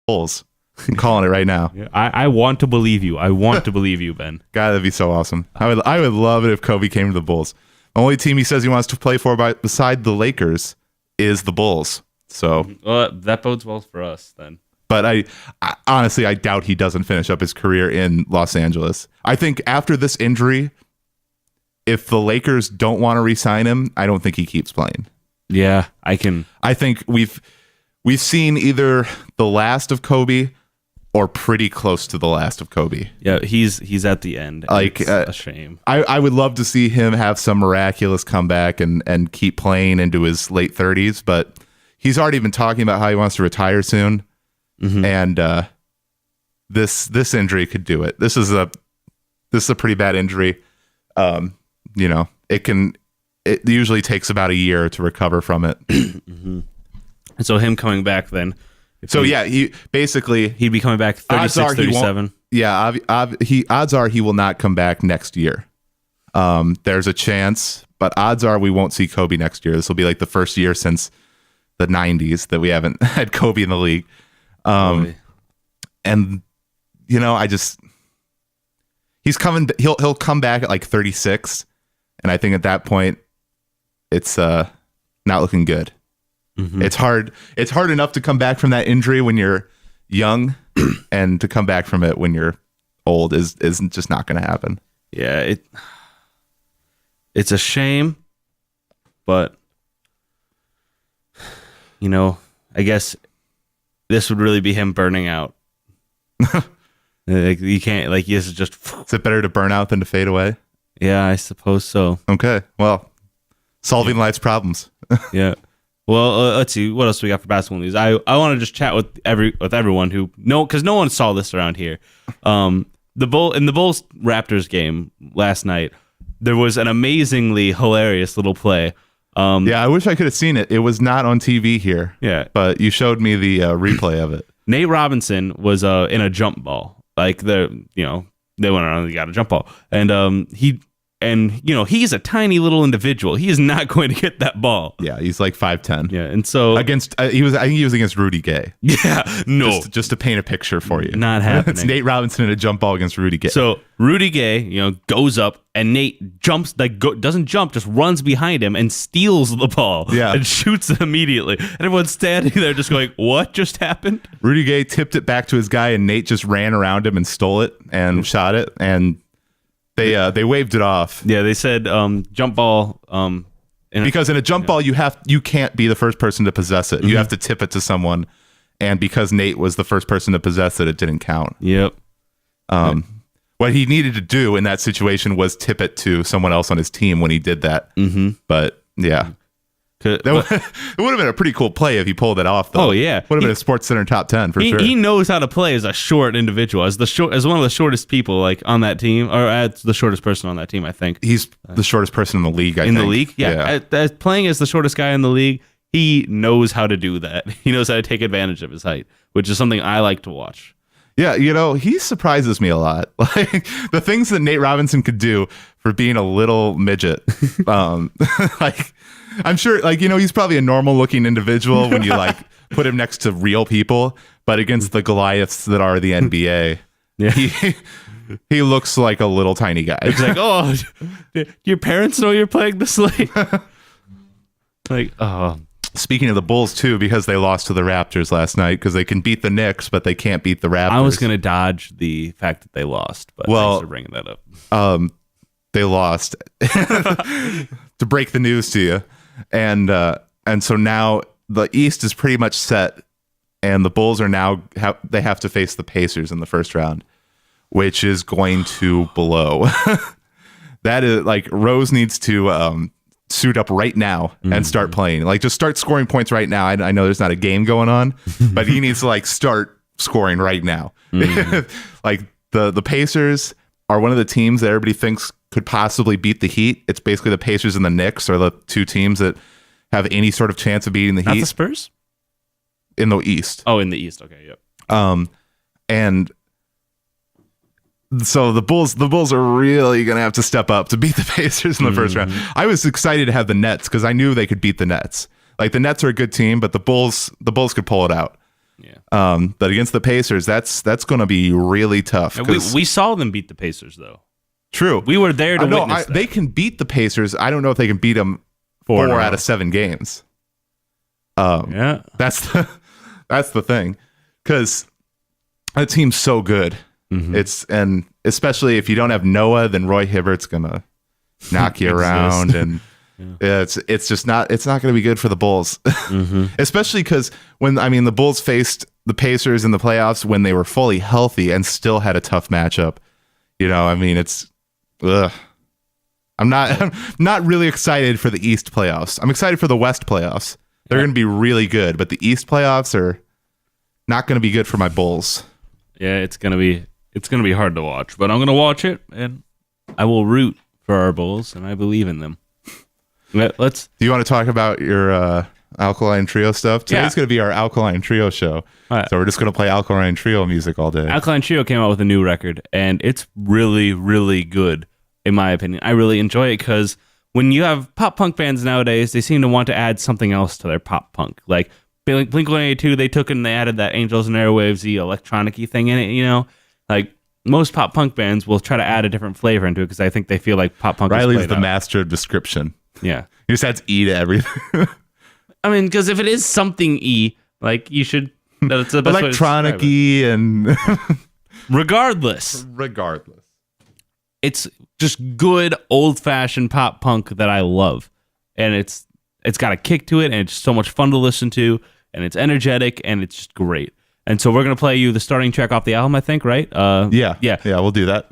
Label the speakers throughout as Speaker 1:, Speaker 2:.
Speaker 1: Bulls. I'm calling it right now.
Speaker 2: Yeah, I want to believe you. I want to believe you, Ben.
Speaker 1: God, that'd be so awesome. I would love it if Kobe came to the Bulls. The only team he says he wants to play for beside the Lakers is the Bulls. So
Speaker 2: that bodes well for us then.
Speaker 1: But I honestly, I doubt he doesn't finish up his career in Los Angeles. I think after this injury, if the Lakers don't want to re-sign him, I don't think he keeps playing.
Speaker 2: Yeah, I
Speaker 1: think we've seen either the last of Kobe or pretty close to the last of Kobe.
Speaker 2: Yeah, he's at the end.
Speaker 1: Like
Speaker 2: it's a shame.
Speaker 1: I would love to see him have some miraculous comeback and keep playing into his late 30s, but he's already been talking about how he wants to retire soon. Mm-hmm. And this injury could do it. This is a pretty bad injury. It usually takes about a year to recover from it.
Speaker 2: Mm-hmm. And so him coming back then.
Speaker 1: He'd
Speaker 2: be coming back 36, 37.
Speaker 1: Odds are he will not come back next year. There's a chance, but odds are we won't see Kobe next year. This will be like the first year since the 90s that we haven't had Kobe in the league. And he's coming. He'll come back at like 36, and I think at that point, it's not looking good. Mm-hmm. It's hard enough to come back from that injury when you're young, and to come back from it when you're old is just not going to happen.
Speaker 2: Yeah, it's a shame, but I guess this would really be him burning out. Like you can't this is just.
Speaker 1: Is it better to burn out than to fade away?
Speaker 2: Yeah, I suppose so.
Speaker 1: Okay, well, solving life's problems.
Speaker 2: Yeah. Well, let's see what else we got for basketball news. I want to just chat with everyone because no one saw this around here. In the Bulls Raptors game last night, there was an amazingly hilarious little play.
Speaker 1: I wish I could have seen it. It was not on TV here.
Speaker 2: Yeah,
Speaker 1: but you showed me the replay of it.
Speaker 2: Nate Robinson was in a jump ball. Like they went around and got a jump ball, and he's a tiny little individual. He is not going to get that ball.
Speaker 1: Yeah, he's like 5'10".
Speaker 2: Yeah, and so
Speaker 1: I think he was against Rudy Gay.
Speaker 2: Yeah, no,
Speaker 1: just to paint a picture for you.
Speaker 2: Not happening.
Speaker 1: It's Nate Robinson in a jump ball against Rudy Gay.
Speaker 2: So Rudy Gay, goes up, and Nate jumps, doesn't jump, just runs behind him and steals the ball.
Speaker 1: Yeah,
Speaker 2: and shoots it immediately. And everyone's standing there just going, "What just happened?"
Speaker 1: Rudy Gay tipped it back to his guy, and Nate just ran around him and stole it and shot it, and they waved it off.
Speaker 2: Yeah, they said jump ball.
Speaker 1: Because in a jump ball, you can't be the first person to possess it. Mm-hmm. You have to tip it to someone, and because Nate was the first person to possess it, it didn't count.
Speaker 2: Yep.
Speaker 1: What he needed to do in that situation was tip it to someone else on his team when he did that.
Speaker 2: Mm-hmm.
Speaker 1: But yeah. It would have been a pretty cool play if he pulled it off, though.
Speaker 2: Oh, yeah.
Speaker 1: Would have been a Sports Center top 10 for sure.
Speaker 2: He knows how to play as a short individual, as one of the shortest people on that team, or as the shortest person on that team, I think.
Speaker 1: He's the shortest person in the league, I think.
Speaker 2: In the league? Yeah. As playing as the shortest guy in the league, he knows how to do that. He knows how to take advantage of his height, which is something I like to watch.
Speaker 1: Yeah, he surprises me a lot. Like the things that Nate Robinson could do for being a little midget. I'm sure, he's probably a normal looking individual when you put him next to real people, but against the Goliaths that are the NBA,
Speaker 2: yeah.
Speaker 1: he looks like a little tiny guy.
Speaker 2: It's like, oh, do your parents know you're playing this late?
Speaker 1: Speaking of the Bulls, too, because they lost to the Raptors last night, because they can beat the Knicks, but they can't beat the Raptors.
Speaker 2: I was going to dodge the fact that they lost, but thanks for bringing that up.
Speaker 1: They lost. To break the news to you. And so now the East is pretty much set, and the Bulls are now, they have to face the Pacers in the first round, which is going to blow. That is, Rose needs to suit up right now and start playing. Just start scoring points right now. I know there's not a game going on, but he needs to start scoring right now. The Pacers are one of the teams that everybody thinks could possibly beat the Heat. It's basically the Pacers and the Knicks are the two teams that have any sort of chance of beating the Heat.
Speaker 2: Not the Spurs?
Speaker 1: In the East.
Speaker 2: Oh, in the East. Okay, yep.
Speaker 1: And so the Bulls are really going to have to step up to beat the Pacers in the first round. I was excited to have the Nets because I knew they could beat the Nets. The Nets are a good team, but the Bulls could pull it out. But against the Pacers, that's going to be really tough.
Speaker 2: We saw them beat the Pacers, though.
Speaker 1: True.
Speaker 2: We were there to witness that.
Speaker 1: They can beat the Pacers. I don't know if they can beat them 4 out of 7 games. That's the thing, because that team's so good. And especially if you don't have Noah, then Roy Hibbert's gonna knock you around, and it's just not going to be good for the Bulls. Especially because when the Bulls faced the Pacers in the playoffs when they were fully healthy and still had a tough matchup. It's I'm not really excited for the East playoffs. I'm excited for the West playoffs. They're going to be really good, but the East playoffs are not going to be good for my Bulls.
Speaker 2: Yeah, it's gonna be hard to watch, but I'm gonna watch it, and I will root for our Bulls, and I believe in them. Do
Speaker 1: you want to talk about your Alkaline Trio stuff? Today's going to be our Alkaline Trio show, so we're just going to play Alkaline Trio music all day.
Speaker 2: Alkaline Trio came out with a new record, and it's really, really good, in my opinion. I really enjoy it because when you have pop punk bands nowadays, they seem to want to add something else to their pop punk, like Blink-182, they took and they added that Angels and Airwaves-y electronic-y thing in it, Like, most pop punk bands will try to add a different flavor into it because I think they feel like pop punk
Speaker 1: Riley's the master of description.
Speaker 2: Yeah.
Speaker 1: He just adds E to everything.
Speaker 2: Because if it is something E, like, you should... That's the best
Speaker 1: electronic-y and...
Speaker 2: Regardless. It's just good, old-fashioned pop punk that I love. And it's got a kick to it, and it's so much fun to listen to, and it's energetic, and it's just great. And so we're going to play you the starting track off the album, I think, right?
Speaker 1: Yeah, we'll do that.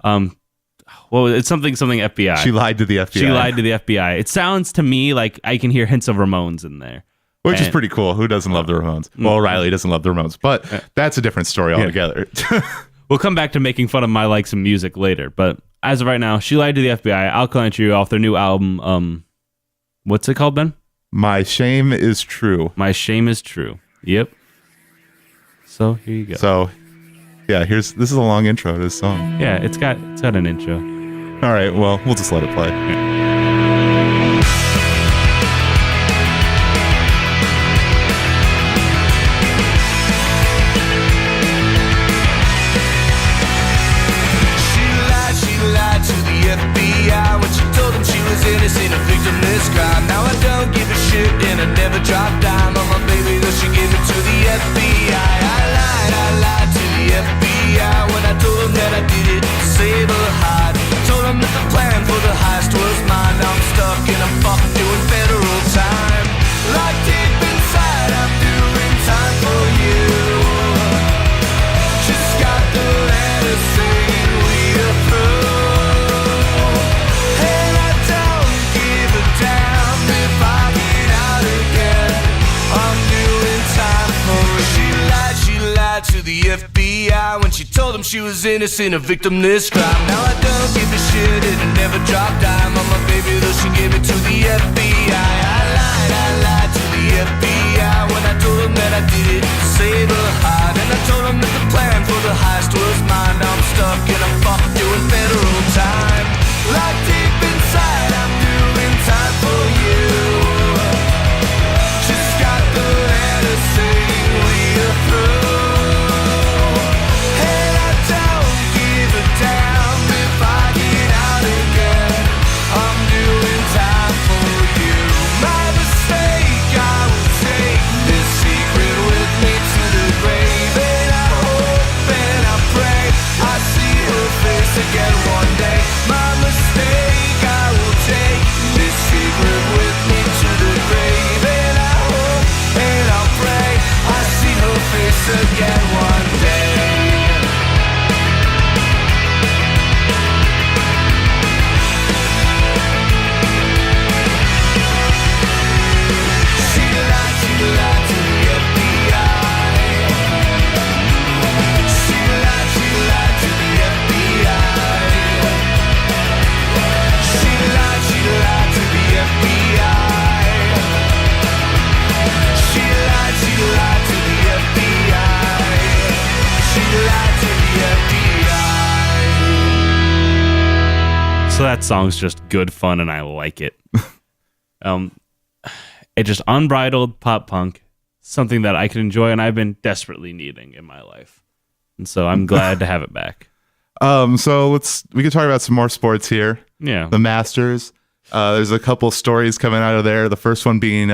Speaker 2: Well, it's something FBI.
Speaker 1: She lied to the FBI.
Speaker 2: It sounds to me like I can hear hints of Ramones in there.
Speaker 1: Which is pretty cool. Who doesn't love the Ramones? Well, Riley doesn't love the Ramones, but that's a different story altogether.
Speaker 2: We'll come back to making fun of my likes of music later, but as of right now, She Lied to the FBI, Alkaline Trio off their new album, what's it called, Ben?
Speaker 1: My Shame is True.
Speaker 2: My Shame is True. Yep. So here you go.
Speaker 1: So, yeah, this is a long intro to this song.
Speaker 2: Yeah, it's got an intro.
Speaker 1: All right, well, we'll just let it play.
Speaker 2: Yeah.
Speaker 3: Innocent, a victim of this crime. Now I don't give a shit and I never drop dime on my baby, though she gave it to the FBI. I lied to the FBI when I told them that I did it to save her hide. Told them that the plan for the heist was mine. Now I'm stuck and I'm fucking doing federal time. Locked deep inside, I'm doing time for you. Just got the letter saying we are through. To the FBI when she told them she was innocent, a victim of this crime. Now I don't give a shit and I never drop dime on my baby, though she gave it to the FBI. I lied to the FBI when I told them that I did it to save her hide. And I told them that the plan for the heist was mine. Now I'm stuck and I'm fucking doing federal time. Locked deep inside, I'm doing time for you. Just got the letter saying we are through. Again one day, my mistake, I will take this secret with me to the grave. And I hope and I'll pray I see her face again one day. She lied to the FBI. She lied to the FBI. She lied to the FBI. She lied to the FBI. She lied to the FBI.
Speaker 2: So that song's just good fun and I like it. It's just unbridled pop punk, something that I can enjoy, and I've been desperately needing in my life. And so I'm glad to have it back.
Speaker 1: So we can talk about some more sports here.
Speaker 2: Yeah.
Speaker 1: The Masters. There's a couple stories coming out of there. The first one being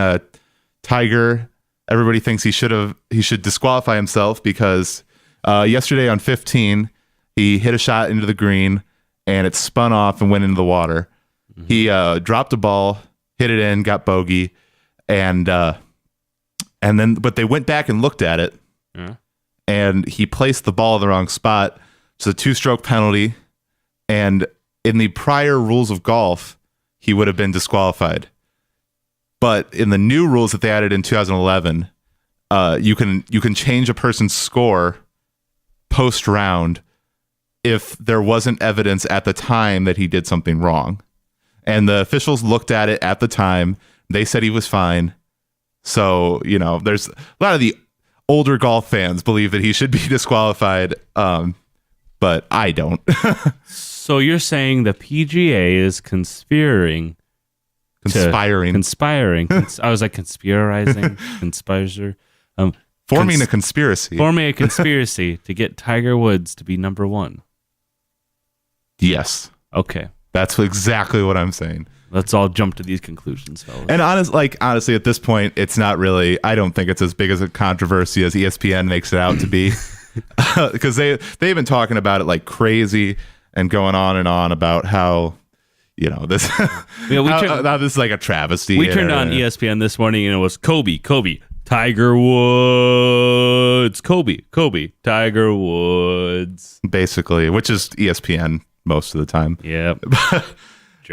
Speaker 1: Tiger. Everybody thinks he should disqualify himself because yesterday on 15, he hit a shot into the green and it spun off and went into the water. Mm-hmm. He dropped a ball, hit it in, got bogey, and then but they went back and looked at it, and he placed the ball in the wrong spot. It's a 2-stroke penalty, and in the prior rules of golf, he would have been disqualified. But in the new rules that they added in 2011, you can change a person's score post round if there wasn't evidence at the time that he did something wrong. And the officials looked at it at the time. They said he was fine. So, there's a lot of the older golf fans believe that he should be disqualified. But I don't.
Speaker 2: So you're saying the PGA is conspiring.
Speaker 1: Conspiring.
Speaker 2: I was like conspirizing. Conspire.
Speaker 1: Forming a conspiracy.
Speaker 2: Forming a conspiracy to get Tiger Woods to be number 1.
Speaker 1: Yes.
Speaker 2: Okay.
Speaker 1: That's exactly what I'm saying.
Speaker 2: Let's all jump to these conclusions, fellas.
Speaker 1: And honestly, at this point, it's not really, I don't think it's as big as a controversy as ESPN makes it out to be. Because they've been talking about it like crazy and going on and on about how this how this is like a travesty.
Speaker 2: We turned on ESPN this morning and it was Kobe, Tiger Woods, Kobe, Tiger Woods,
Speaker 1: basically, which is ESPN most of the time.
Speaker 2: Yeah.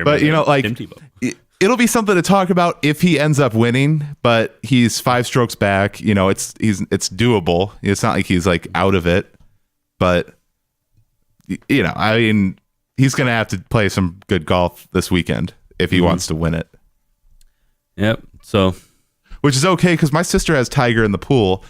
Speaker 1: But it'll be something to talk about if he ends up winning, but he's 5 strokes back. It's doable. It's not like he's like out of it, but he's going to have to play some good golf this weekend if he wants to win it.
Speaker 2: Yep. So,
Speaker 1: which is okay because my sister has Tiger in the pool,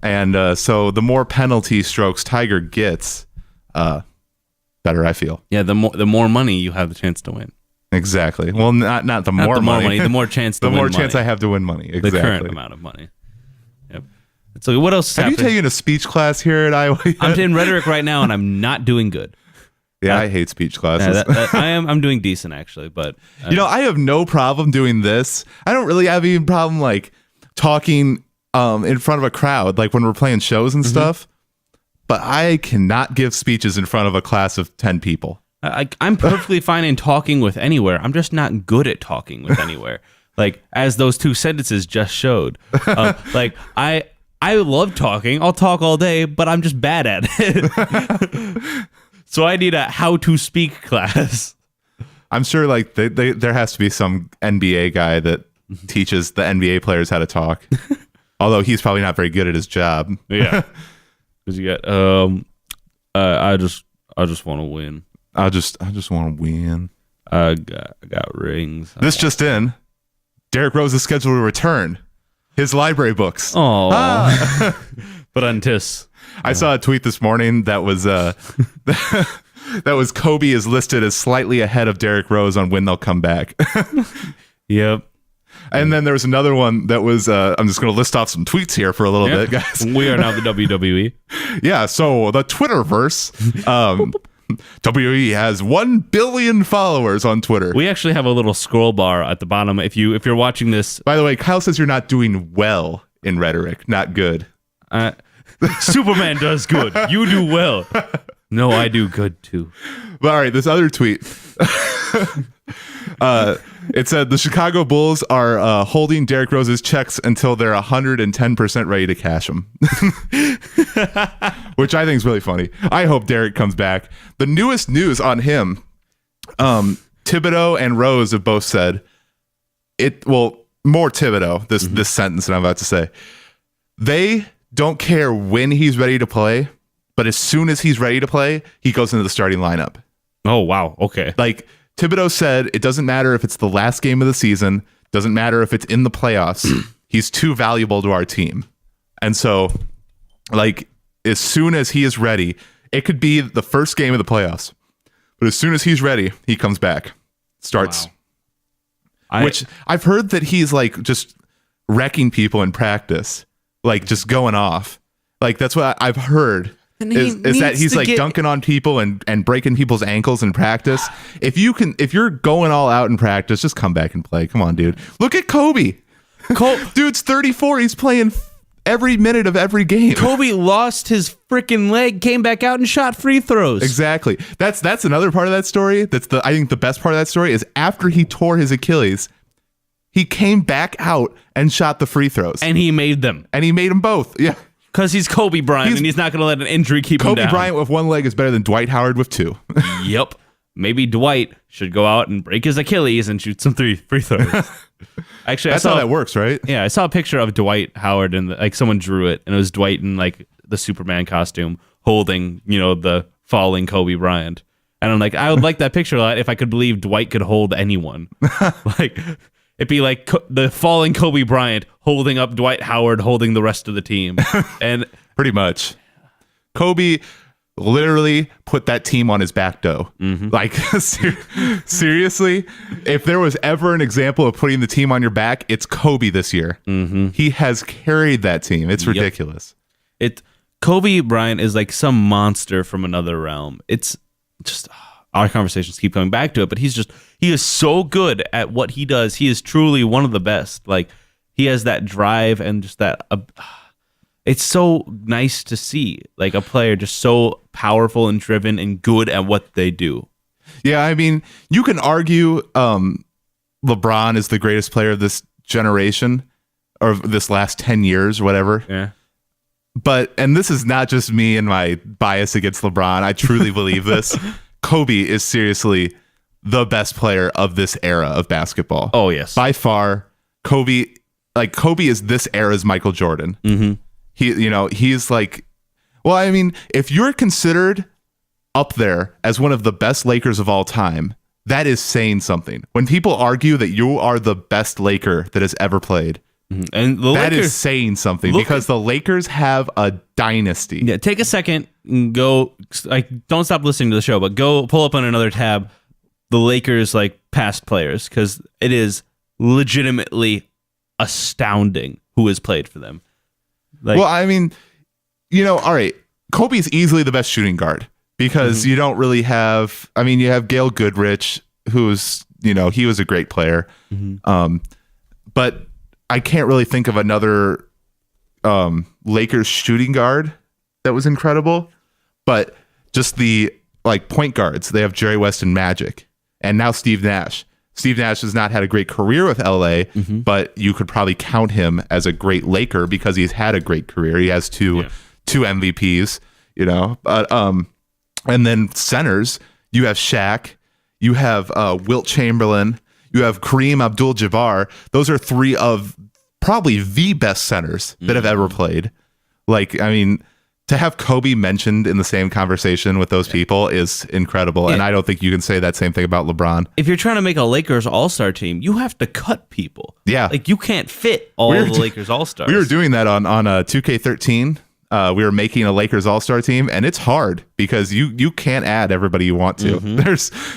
Speaker 1: and so the more penalty strokes Tiger gets, better I feel.
Speaker 2: Yeah. The more money you have the chance to win.
Speaker 1: Exactly. Well, not the more money.
Speaker 2: The more chance.
Speaker 1: The more chance I have to win money. Exactly.
Speaker 2: The current amount of money. Yep. So what else?
Speaker 1: Have you taken a speech class here at Iowa yet?
Speaker 2: I'm in rhetoric right now, and I'm not doing good.
Speaker 1: Yeah, I hate speech classes.
Speaker 2: I'm doing decent actually, but
Speaker 1: I have no problem doing this. I don't really have any problem like talking in front of a crowd, like when we're playing shows and stuff. But I cannot give speeches in front of a class of 10 people.
Speaker 2: I'm perfectly fine in talking with anywhere. I'm just not good at talking with anywhere. Like as those 2 sentences just showed. I love talking. I'll talk all day, but I'm just bad at it. So I need a how to speak class.
Speaker 1: I'm sure like there has to be some NBA guy that teaches the NBA players how to talk. Although he's probably not very good at his job.
Speaker 2: Yeah. Because you got I just want to win.
Speaker 1: I just want to win.
Speaker 2: I got rings.
Speaker 1: This just in. Derrick Rose is scheduled to return his library books.
Speaker 2: Oh. But untis.
Speaker 1: I saw a tweet this morning that was that was Kobe is listed as slightly ahead of Derrick Rose on when they'll come back.
Speaker 2: Yep.
Speaker 1: And then there was another one that was I'm just going to list off some tweets here for a little bit, guys.
Speaker 2: We are now the WWE.
Speaker 1: Yeah, so the Twitterverse WWE has 1 billion followers on Twitter.
Speaker 2: We actually have a little scroll bar at the bottom. If you're watching this,
Speaker 1: by the way, Kyle says you're not doing well in rhetoric, not good.
Speaker 2: Superman does good. You do well. No, I do good too.
Speaker 1: But all right, this other tweet. It said the Chicago Bulls are holding Derrick Rose's checks until they're 110% ready to cash them. Which I think is really funny. I hope Derrick comes back. The newest news on him, Thibodeau and Rose have both said more Thibodeau, this sentence that I'm about to say. They don't care when he's ready to play, but as soon as he's ready to play, he goes into the starting lineup.
Speaker 2: Oh, wow. Okay.
Speaker 1: Like Thibodeau said, it doesn't matter if it's the last game of the season, doesn't matter if it's in the playoffs. He's too valuable to our team. And so, like, as soon as he is ready, it could be the first game of the playoffs, but as soon as he's ready, he comes back, starts.
Speaker 2: Wow.
Speaker 1: Which I've heard that he's like just wrecking people in practice. like just going off. Like that's what I've heard.
Speaker 2: And
Speaker 1: Is that he's like dunking on people and breaking people's ankles in practice. If you're going all out in practice, just come back and play. Come on, dude. Look at Kobe. Dude's 34. He's playing every minute of every game.
Speaker 2: Kobe lost his freaking leg, came back out and shot free throws.
Speaker 1: Exactly. That's another part of that story. I think the best part of that story is after he tore his Achilles, he came back out and shot the free throws.
Speaker 2: And he made them.
Speaker 1: And he made them both. Yeah.
Speaker 2: Because he's Kobe Bryant, and he's not going to let an injury keep him down.
Speaker 1: Kobe Bryant with one leg is better than Dwight Howard with two.
Speaker 2: Yep. Maybe Dwight should go out and break his Achilles and shoot some free throws. Actually,
Speaker 1: that's how that works, right?
Speaker 2: Yeah, I saw a picture of Dwight Howard, and like someone drew it, and it was Dwight in like the Superman costume holding, the falling Kobe Bryant. And I'm like, I would like that picture a lot if I could believe Dwight could hold anyone. Like, it'd be like the falling Kobe Bryant holding up Dwight Howard, holding the rest of the team. And
Speaker 1: pretty much. Kobe literally put that team on his back, though. Mm-hmm. Like, seriously, if there was ever an example of putting the team on your back, it's Kobe this year. Mm-hmm. He has carried that team. It's ridiculous.
Speaker 2: Kobe Bryant is like some monster from another realm. It's just... Our conversations keep coming back to it, but he is so good at what he does. He is truly one of the best. Like, he has that drive and just that. It's so nice to see, like, a player just so powerful and driven and good at what they do.
Speaker 1: Yeah, I mean, you can argue LeBron is the greatest player of this generation or this last 10 years or whatever.
Speaker 2: Yeah.
Speaker 1: And this is not just me and my bias against LeBron. I truly believe this. Kobe is seriously the best player of this era of basketball.
Speaker 2: Oh, yes.
Speaker 1: By far, Kobe is this era's Michael Jordan. Mm-hmm. He's like, well, I mean, if you're considered up there as one of the best Lakers of all time, that is saying something. When people argue that you are the best Laker that has ever played, and that is saying something because the Lakers have a dynasty.
Speaker 2: Yeah, take a second and go. Like, don't stop listening to the show, but go pull up on another tab the Lakers like past players, because it is legitimately astounding who has played for them.
Speaker 1: Well, I mean, all right, Kobe's easily the best shooting guard because you don't really have. I mean, you have Gail Goodrich, who's he was a great player, but I can't really think of another Lakers shooting guard that was incredible. But just the point guards, they have Jerry West and Magic, and now Steve Nash. Steve Nash has not had a great career with LA, but you could probably count him as a great Laker because he's had a great career. He has two MVPs, and then centers, you have Shaq, you have Wilt Chamberlain, you have Kareem Abdul-Jabbar. Those are three of probably the best centers that have ever played. Like, I mean, to have Kobe mentioned in the same conversation with those people is incredible. And I don't think you can say that same thing about LeBron.
Speaker 2: If you're trying to make a Lakers All-Star team, you have to cut people.
Speaker 1: Yeah.
Speaker 2: Like, you can't fit all the Lakers All-Stars.
Speaker 1: We were doing that on 2K13. We were making a Lakers All-Star team, and it's hard because you can't add everybody you want to.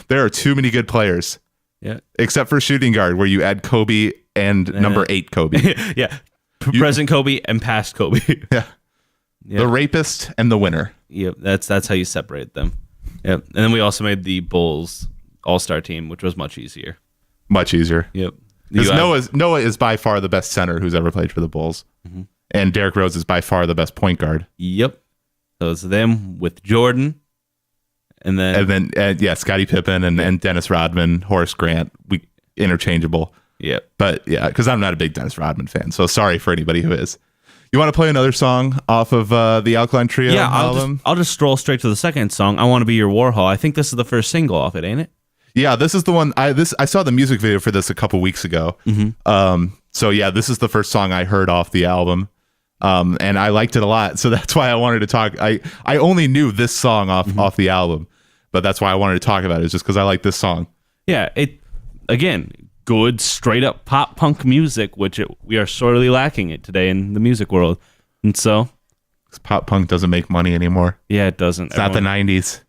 Speaker 1: There are too many good players.
Speaker 2: Yeah.
Speaker 1: Except for shooting guard, where you add Kobe and number 8 Kobe.
Speaker 2: Yeah. Present Kobe and past Kobe.
Speaker 1: Yeah. The rapist and the winner.
Speaker 2: Yep. That's how you separate them. Yep. And then we also made the Bulls All-Star team, which was much easier.
Speaker 1: Much easier.
Speaker 2: Yep.
Speaker 1: Because Noah is by far the best center who's ever played for the Bulls. And Derrick Rose is by far the best point guard.
Speaker 2: Yep. So it's them with Jordan. And then
Speaker 1: Scottie Pippen and Dennis Rodman, Horace Grant, we interchangeable.
Speaker 2: Yeah.
Speaker 1: But yeah, because I'm not a big Dennis Rodman fan, so sorry for anybody who is. You want to play another song off of the Alkaline Trio album?
Speaker 2: I'll just stroll straight to the second song. I Want to Be Your Warhol. I think this is the first single off it, ain't it?
Speaker 1: Yeah, this is the one. I saw the music video for this a couple weeks ago. So yeah, this is the first song I heard off the album. And I liked it a lot, so that's why I wanted to talk. I only knew this song off the album, but that's why I wanted to talk about it, is just because I like this song.
Speaker 2: Yeah, again, good straight up pop punk music, which we are sorely lacking it today in the music world, and so
Speaker 1: pop punk doesn't make money anymore.
Speaker 2: Yeah, it doesn't.
Speaker 1: It's not the 90s.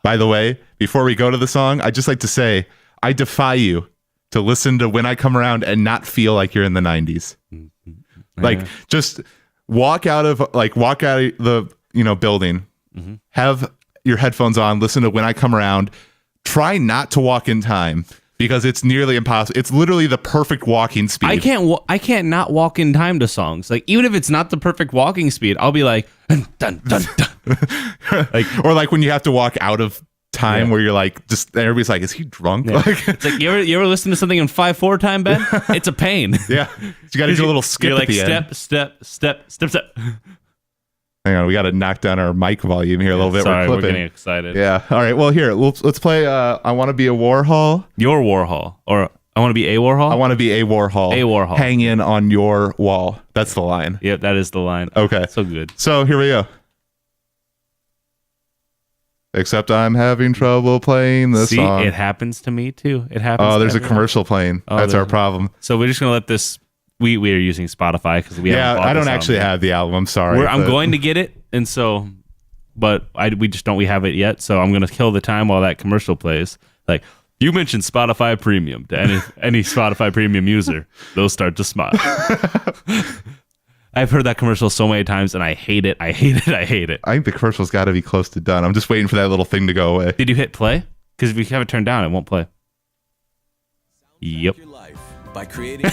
Speaker 1: By the way, before we go to the song, I'd just like to say I defy you to listen to When I Come Around and not feel like you're in the 90s. Like just walk out of the building, have your headphones on, listen to When I Come Around. Try not to walk in time because it's nearly impossible. It's literally the perfect walking speed.
Speaker 2: I can't not walk in time to songs. Like even if it's not the perfect walking speed, I'll be like dun dun dun.
Speaker 1: Or like when you have to walk out of time where you're like just everybody's like, is he drunk?
Speaker 2: Yeah. It's like you ever listen to something in 5/4 time, Ben? It's a pain.
Speaker 1: Yeah. You got to do a little skip
Speaker 2: you're
Speaker 1: at
Speaker 2: like
Speaker 1: the end.
Speaker 2: Step.
Speaker 1: Hang on, we got to knock down our mic volume here a little bit.
Speaker 2: Sorry,
Speaker 1: we're
Speaker 2: we're
Speaker 1: clipping.
Speaker 2: getting excited.
Speaker 1: Yeah. All right. Well, here let's play. I want to be a Warhol.
Speaker 2: Your Warhol, or I want to be a Warhol.
Speaker 1: I want to be a Warhol.
Speaker 2: A Warhol.
Speaker 1: Hang in on your wall. That's the line.
Speaker 2: Yep, that is the line.
Speaker 1: Okay.
Speaker 2: So good.
Speaker 1: So here we go. Except I'm having trouble playing this song.
Speaker 2: It happens to me too. It happens.
Speaker 1: Oh, there's
Speaker 2: to
Speaker 1: a
Speaker 2: everyone.
Speaker 1: commercial playing. That's our problem.
Speaker 2: So we're just gonna let this. We are using Spotify because we haven't bought
Speaker 1: I don't
Speaker 2: this
Speaker 1: actually
Speaker 2: album.
Speaker 1: have the album. I'm sorry.
Speaker 2: I'm going to get it, and so, but we just don't. We have it yet, so I'm gonna kill the time while that commercial plays. Like you mentioned Spotify Premium to any Spotify Premium user, they'll start to smile. I've heard that commercial so many times, and I hate it. I hate it.
Speaker 1: I think the commercial's got to be close to done. I'm just waiting for that little thing to go away.
Speaker 2: Did you hit play? Because if you have it turned down, it won't play. Yep.
Speaker 3: Your life by creating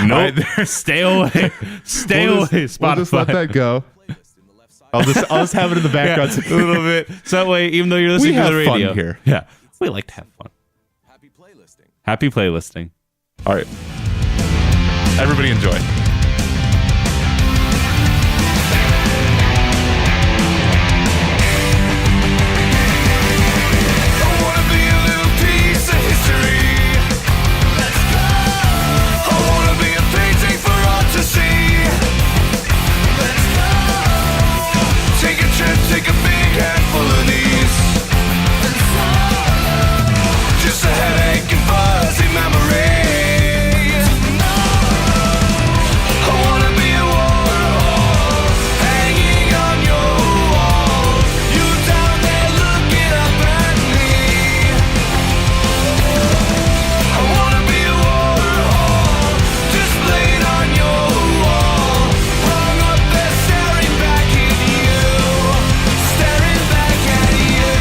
Speaker 2: Nope. Stay away. Stay away, Spotify.
Speaker 1: We'll just let that go. I'll just have it in the background.
Speaker 2: Yeah, a little bit. So that way, even though you're listening to the
Speaker 1: have fun
Speaker 2: radio.
Speaker 1: here.
Speaker 2: Yeah. We like to have fun.
Speaker 3: happy playlisting.
Speaker 2: Happy playlisting.
Speaker 1: All right. Everybody enjoy.
Speaker 3: I wanna be a little piece of history. Let's go. I wanna be a painting for all to see. Let's go. Take a trip, take a big handful of these. Let's go. Just a headache and fuzzy memories. I wanna be a Warhol, hanging on your wall. You down there looking up at me. I wanna be a Warhol, displayed on your wall. Hung up there staring back at you. Staring back at you.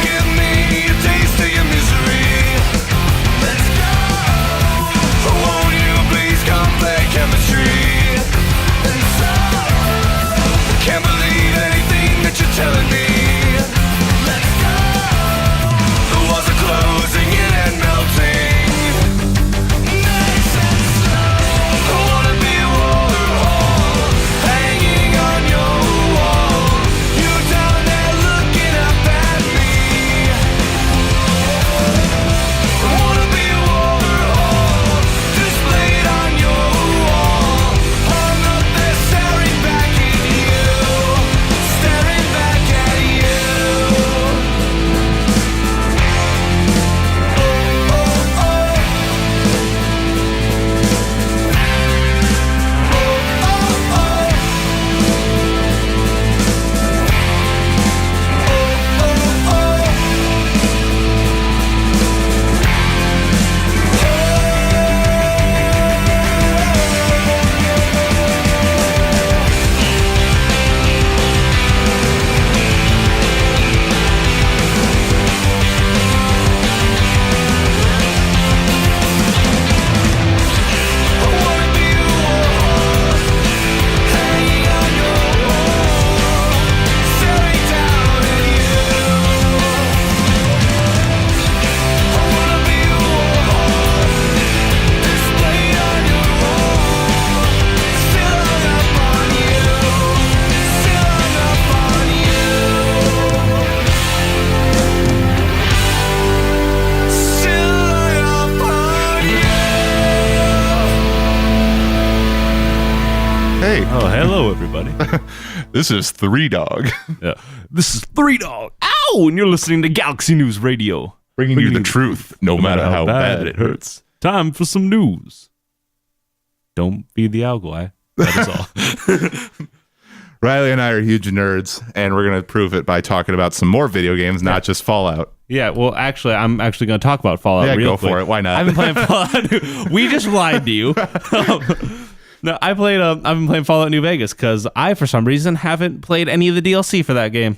Speaker 3: Give me a taste of your misery. Let's go. Won't you please come play chemistry? And so, can't believe anything that you're telling me. Let's go. The walls are closing in and melting. Nice and slow. I wanna be a Warhol, hanging on your wall. You down there looking up at me. I wanna be a Warhol, displayed on your wall. Hung up there staring back at you. Staring back at you. I wanna be a Warhol, hanging on your wall, staring down at you. I wanna be a Warhol, displayed on your wall, still hung up on you, still hung up on you, still hung up on you.
Speaker 1: Hey,
Speaker 2: Oh, hello, everybody.
Speaker 1: this is Three Dog,
Speaker 2: Yeah. This is Three Dog. Ow! And you're listening to Galaxy News Radio.
Speaker 1: bringing you the truth, no matter how bad it hurts.
Speaker 2: Time for some news. Don't be the owl guy. That is all.
Speaker 1: Riley and I are huge nerds, and we're going to prove it by talking about some more video games, not just Fallout.
Speaker 2: Yeah, well, actually, I'm actually going to talk about Fallout
Speaker 1: Yeah,
Speaker 2: real
Speaker 1: go
Speaker 2: quick.
Speaker 1: for it. Why not?
Speaker 2: I've been playing Fallout. We just lied to you. No, I've been playing Fallout New Vegas because I, for some reason, haven't played any of the DLC for that game.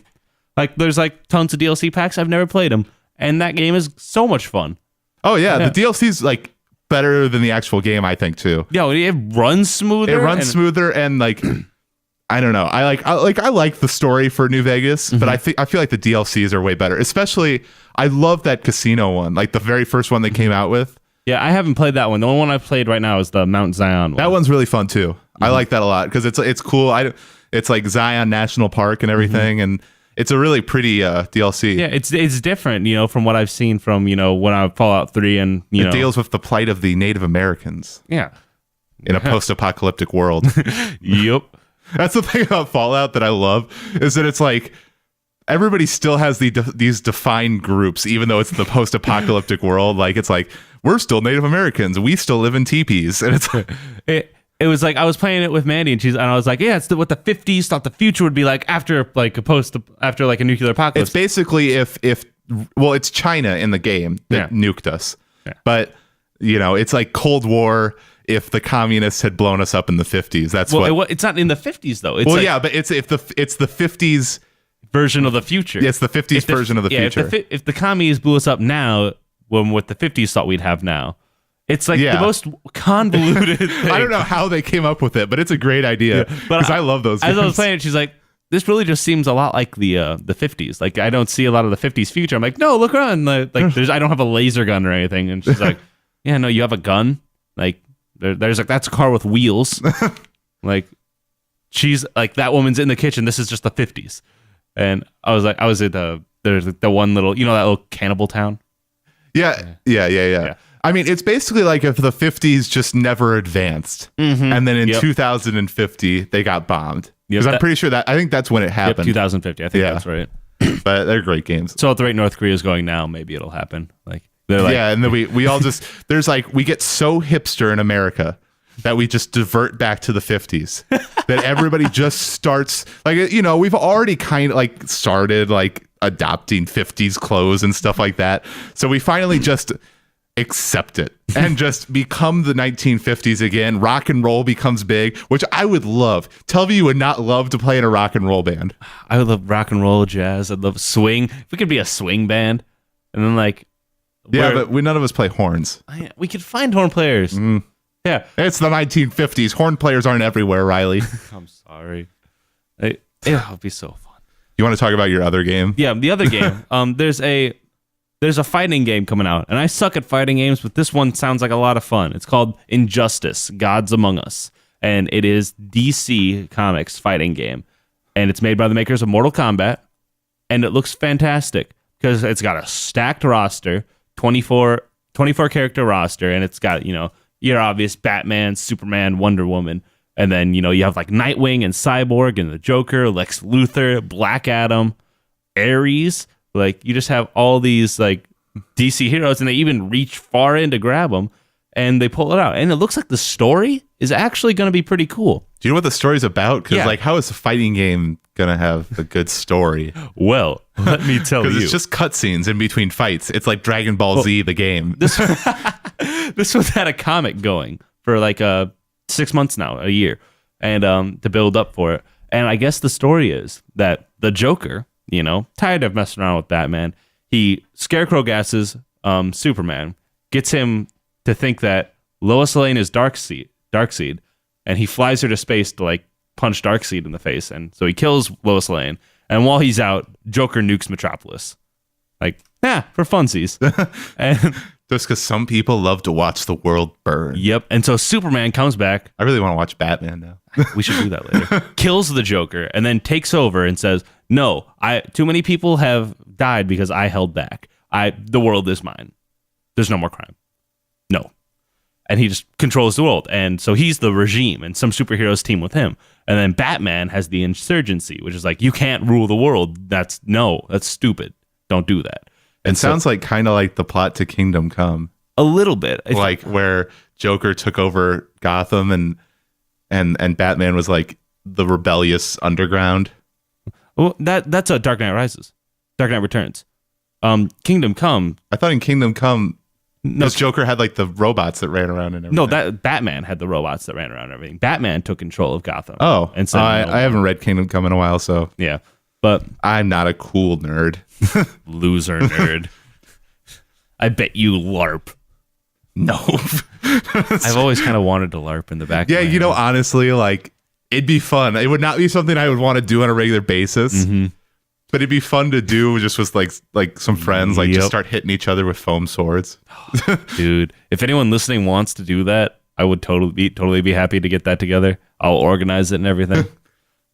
Speaker 2: Like, there's like tons of DLC packs. I've never played them, and that game is so much fun.
Speaker 1: Oh yeah, the DLC's like better than the actual game, I think too.
Speaker 2: Yeah, it runs smoother.
Speaker 1: It runs smoother, and like I don't know. I like the story for New Vegas, but I feel like the DLCs are way better. Especially, I love that casino one, like the very first one they came out with.
Speaker 2: Yeah, I haven't played that one. The only one I've played right now is the Mount Zion one.
Speaker 1: That one's really fun too. I like that a lot because it's cool. It's like Zion National Park and everything, and it's a really pretty DLC.
Speaker 2: Yeah, it's different, from what I've seen from when I Fallout 3 and
Speaker 1: it deals with the plight of the Native Americans.
Speaker 2: Yeah,
Speaker 1: in a post-apocalyptic world.
Speaker 2: Yep.
Speaker 1: That's the thing about Fallout that I love is that it's like everybody still has these defined groups, even though it's the post-apocalyptic world. Like it's like we're still Native Americans, we still live in teepees, and it's like,
Speaker 2: it was like I was playing it with Mandy, and I was like, yeah, it's what the 50s thought the future would be like after a nuclear apocalypse.
Speaker 1: It's basically if it's China in the game that nuked us, but it's like Cold War. If the communists had blown us up in the 50s, that's
Speaker 2: it's not in the 50s though. It's
Speaker 1: but it's the 50s
Speaker 2: version of the future.
Speaker 1: Yeah, it's the 50s version of the future.
Speaker 2: If the commies blew us up now, what the 50s thought we'd have now, it's like the most convoluted thing.
Speaker 1: I don't know how they came up with it, but it's a great idea because I love those games.
Speaker 2: As I was playing it, she's like, this really just seems a lot like the 50s. Like I don't see a lot of the 50s future. I'm like, no, look around. Like I don't have a laser gun or anything. And she's like, yeah, no, you have a gun. Like there's like that's a car with wheels. Like she's like that woman's in the kitchen. This is just the 50s. And I was at there's the one little that little cannibal town. Yeah.
Speaker 1: I mean, it's basically like if the 50s just never advanced, and then in 2050 they got bombed. Because I'm pretty sure I think that's when it happened.
Speaker 2: 2050. I think that's right.
Speaker 1: But they're great games.
Speaker 2: So at the rate North Korea is going now, maybe it'll happen. Like they're like,
Speaker 1: and then we all just we get so hipster in America that we just divert back to the 50s. That everybody just starts we've already kind of like started like adopting 50s clothes and stuff like that. So we finally just accept it and just become the 1950s again. Rock and roll becomes big, which I would love. Tell me you would not love to play in a rock and roll band.
Speaker 2: I would love rock and roll, jazz. I'd love swing. If we could be a swing band, and then
Speaker 1: but none of us play horns.
Speaker 2: We could find horn players. Yeah,
Speaker 1: it's the 1950s. Horn players aren't everywhere, Riley.
Speaker 2: I'm sorry. It'll be so fun.
Speaker 1: You want to talk about your other game?
Speaker 2: Yeah, the other game. There's a fighting game coming out, and I suck at fighting games, but this one sounds like a lot of fun. It's called Injustice: Gods Among Us, and it is DC Comics fighting game, and it's made by the makers of Mortal Kombat, and it looks fantastic because it's got a stacked roster, 24 character roster, and it's got your obvious Batman, Superman, Wonder Woman, and then you have like Nightwing and Cyborg and the Joker, Lex Luthor, Black Adam, Ares. Like you just have all these like DC heroes, and they even reach far in to grab them, and they pull it out. And it looks like the story is actually going to be pretty cool.
Speaker 1: Do you know what the story's about? Because how is a fighting game gonna have a good story?
Speaker 2: Well, let me tell you,
Speaker 1: because it's just cutscenes in between fights. It's like Dragon Ball Z, the game.
Speaker 2: This one had a comic going for like 6 months now, a year, and to build up for it. And I guess the story is that the Joker, tired of messing around with Batman, he scarecrow gasses Superman, gets him to think that Lois Lane is Darkseid, and he flies her to space to like punch Darkseid in the face, and so he kills Lois Lane. And while he's out, Joker nukes Metropolis, for funsies. And
Speaker 1: just because some people love to watch the world burn.
Speaker 2: Yep. And so Superman comes back.
Speaker 1: I really want to watch Batman now.
Speaker 2: We should do that later. Kills the Joker and then takes over and says, no, too many people have died because I held back. The world is mine. There's no more crime. No. And he just controls the world. And so he's the regime, and some superheroes team with him. And then Batman has the insurgency, which is like, you can't rule the world. That's stupid. Don't do that.
Speaker 1: It sounds like kind of like the plot to Kingdom Come.
Speaker 2: A little bit.
Speaker 1: Like where Joker took over Gotham and Batman was like, the rebellious underground.
Speaker 2: Well, that's a Dark Knight Rises, Dark Knight Returns. Kingdom Come.
Speaker 1: I thought in Kingdom Come, this Joker had like the robots that ran around and everything.
Speaker 2: No, that Batman had the robots that ran around and everything. Batman took control of Gotham.
Speaker 1: Oh,
Speaker 2: and said,
Speaker 1: I haven't read Kingdom Come in a while, so
Speaker 2: yeah. But
Speaker 1: I'm not a cool nerd.
Speaker 2: Loser nerd. I bet you LARP.
Speaker 1: No.
Speaker 2: I've always kind of wanted to LARP in the back.
Speaker 1: Yeah,
Speaker 2: of my
Speaker 1: you know,
Speaker 2: head.
Speaker 1: honestly, like it'd be fun. It would not be something I would want to do on a regular basis.
Speaker 2: Mm-hmm.
Speaker 1: But it'd be fun to do just with like some friends, like
Speaker 2: Yep.
Speaker 1: just start hitting each other with foam swords.
Speaker 2: Dude, if anyone listening wants to do that, I would totally be happy to get that together. I'll organize it and everything.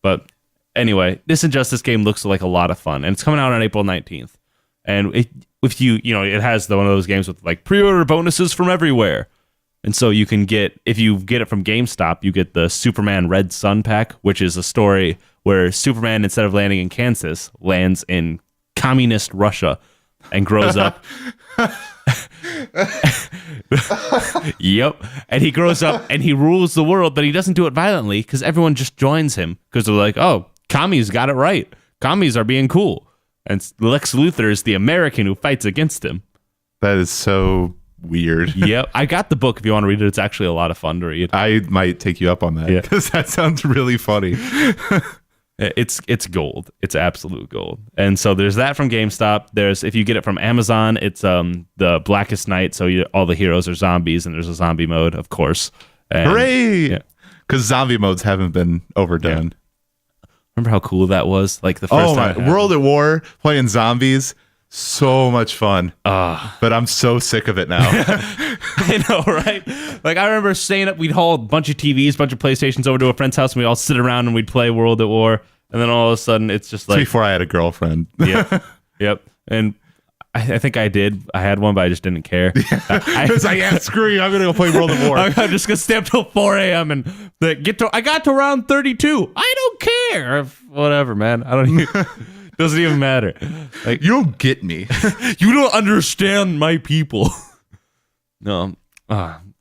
Speaker 2: But anyway, this Injustice game looks like a lot of fun, and it's coming out on April 19th. And it has one of those games with like pre-order bonuses from everywhere. And so you can get, if you get it from GameStop, you get the Superman Red Sun pack, which is a story where Superman, instead of landing in Kansas, lands in communist Russia and grows up. Yep. And he grows up and he rules the world, but he doesn't do it violently because everyone just joins him because they're like, oh, commies got it right. Commies are being cool. And Lex Luthor is the American who fights against him.
Speaker 1: That is so weird.
Speaker 2: Yep. I got the book if you want to read it. It's actually a lot of fun to read.
Speaker 1: I might take you up on that because that sounds really funny.
Speaker 2: It's gold. It's absolute gold. And so there's that from GameStop. There's, if you get it from Amazon, it's the Blackest Night. So all the heroes are zombies, and there's a zombie mode, of course. And,
Speaker 1: hooray! Because zombie modes haven't been overdone.
Speaker 2: Yeah. Remember how cool that was? Like the first time.
Speaker 1: World at War playing zombies. So much fun. But I'm so sick of it now.
Speaker 2: I know, right? Like, I remember staying up, we'd haul a bunch of TVs, a bunch of PlayStations over to a friend's house, and we'd all sit around and we'd play World at War. And then all of a sudden, it's just like...
Speaker 1: Before I had a girlfriend.
Speaker 2: Yep. And I think I did. I had one, but I just didn't care.
Speaker 1: I was like, yeah, screw you. I'm going to go play World at War.
Speaker 2: I'm just going to stay up till 4 a.m. and I got to round 32. I don't care. Whatever, man. I don't even... Doesn't even matter. Like,
Speaker 1: you don't get me.
Speaker 2: You don't understand my people. No.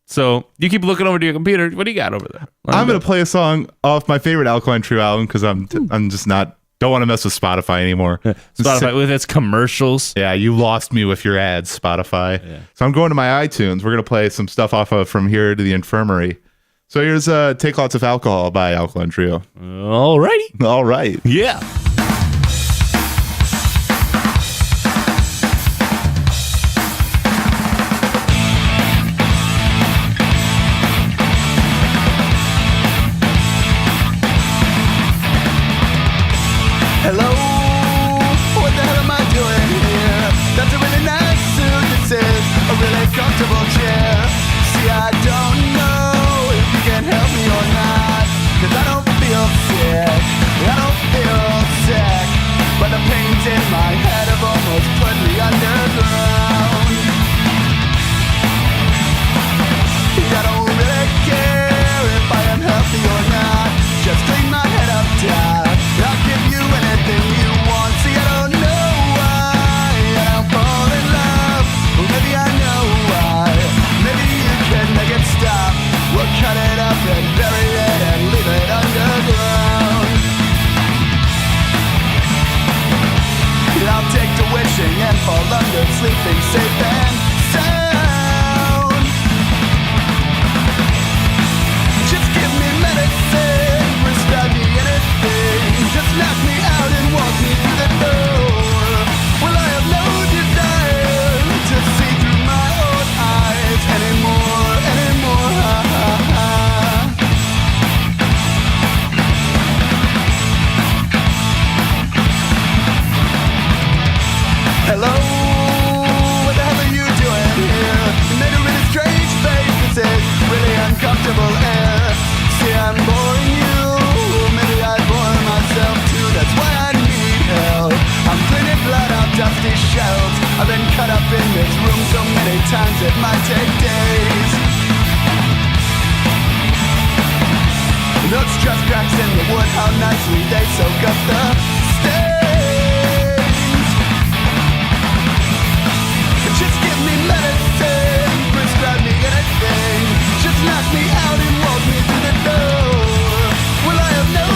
Speaker 2: So you keep looking over to your computer. What do you got over there?
Speaker 1: I'm going to play a song off my favorite Alkaline Trio album because I'm just not... Don't want to mess with Spotify anymore.
Speaker 2: Spotify with its commercials.
Speaker 1: Yeah, you lost me with your ads, Spotify.
Speaker 2: Yeah.
Speaker 1: So I'm going to my iTunes. We're going to play some stuff off of From Here to the Infirmary. So here's Take Lots of Alcohol by Alkaline Trio.
Speaker 2: Alrighty.
Speaker 1: All right.
Speaker 2: Yeah.
Speaker 3: Hello, what the hell am I doing here? That's a really nice suit, this is a really comfortable chair. See, I don't know if you can help me or not, 'cause I don't feel sick, but the pains in my head have almost put me underground. I don't really care if I am healthy or not, just clean my head up tight. I'll give you anything you want. See, I don't know why I don't fall in love. Well, maybe I know why. Maybe you can make it stop. We'll cut it up and bury it and leave it underground. I'll take to wishing and fall under sleeping safe and sound. Just give me medicine, prescribe me anything. Just knock me out and walk me through the door. Well, I have no desire to see through my own eyes anymore. Ha, ha, ha. Hello, what the hell are you doing here? You made a really strange face, this is really uncomfortable air. See, I'm boring you, maybe I bore myself too, that's why I need help. I'm cleaning blood out dusty shelves. I've been cut up in this room so many times it might take days. Those truss cracks in the wood, how nicely they soak up the stains. Just give me medicine, prescribe me anything. Just knock me out and walk me through the door. Well, I have no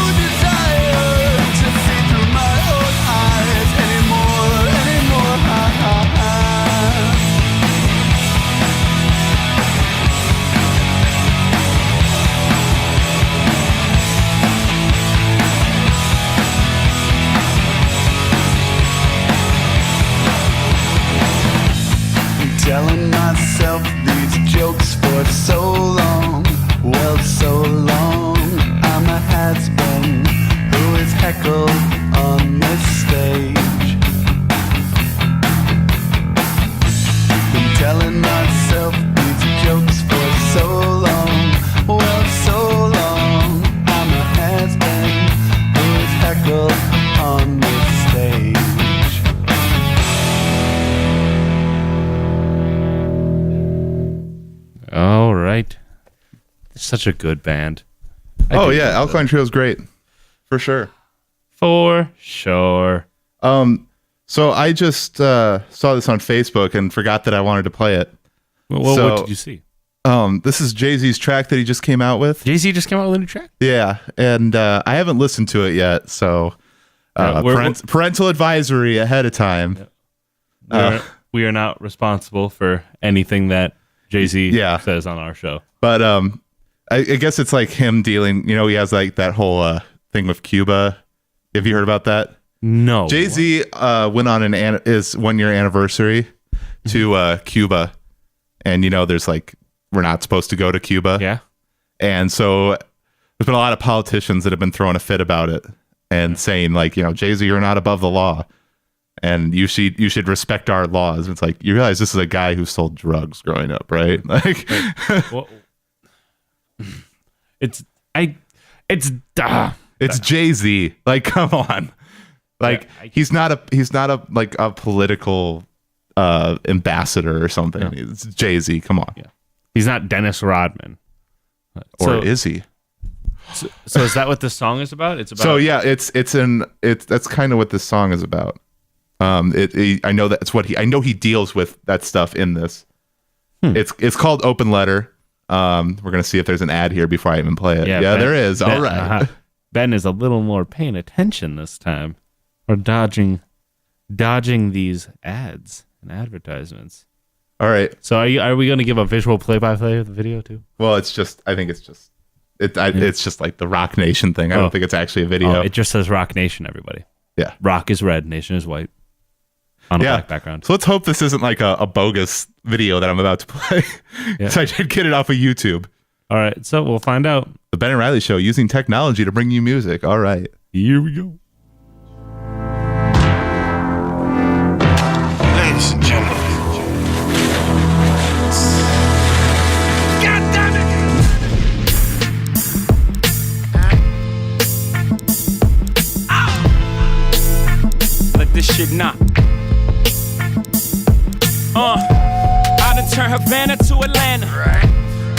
Speaker 4: myself these jokes for so long. Well, so long. I'm a has-been who is heckled on this stage. Been telling myself these jokes for so long. Well, so long. I'm a has-been who is heckled on this stage.
Speaker 2: All right. Such a good band.
Speaker 1: Oh yeah, Alkaline Trio is great, for sure.
Speaker 2: For sure.
Speaker 1: So I just saw this on Facebook and forgot that I wanted to play it.
Speaker 2: Well,
Speaker 1: So-
Speaker 2: what did you see?
Speaker 1: This is Jay-Z's track that he just came out with.
Speaker 2: Jay-Z just came out with a new track?
Speaker 1: Yeah, and I haven't listened to it yet, so parental advisory ahead of time.
Speaker 2: We are not responsible for anything that Jay-Z
Speaker 1: Yeah.
Speaker 2: says on our show.
Speaker 1: But I guess it's like him dealing. You know, he has like that whole thing with Cuba. Have you heard about that?
Speaker 2: No.
Speaker 1: Jay-Z went on his 1 year anniversary to Cuba, and you know, there's like we're not supposed to go to Cuba.
Speaker 2: Yeah.
Speaker 1: And so there's been a lot of politicians that have been throwing a fit about it and saying like, you know, Jay-Z, you're not above the law, and you should respect our laws. It's like, you realize this is a guy who sold drugs growing up, right? Like,
Speaker 2: Well, it's
Speaker 1: Jay-Z. Like, come on. Like, he's not a like a political ambassador or something.
Speaker 2: Yeah.
Speaker 1: It's Jay-Z. Come on.
Speaker 2: Yeah. He's not Dennis Rodman.
Speaker 1: Or is he?
Speaker 2: So is that what this song is about? It's about.
Speaker 1: So yeah, that's kind of what this song is about. I know that's what I know he deals with that stuff in this. It's called Open Letter. We're gonna see if there's an ad here before I even play it. Yeah, there is. All right.
Speaker 2: Ben is a little more paying attention this time, or dodging these ads and advertisements.
Speaker 1: All right.
Speaker 2: So are we going to give a visual play-by-play of the video too?
Speaker 1: Well, I think it's just it's just like the Rock Nation thing. I don't think it's actually a video.
Speaker 2: Oh, it just says Rock Nation, everybody.
Speaker 1: Yeah.
Speaker 2: Rock is red, Nation is white. On a black background.
Speaker 1: So let's hope this isn't like a bogus video that I'm about to play. So I did get it off of YouTube.
Speaker 2: All right, so we'll find out.
Speaker 1: The Ben and Riley Show, using technology to bring you music. All right.
Speaker 2: Here we go.
Speaker 3: Ladies and gentlemen. God damn it! Let this shit knock. I done turned Havana to Atlanta. Right.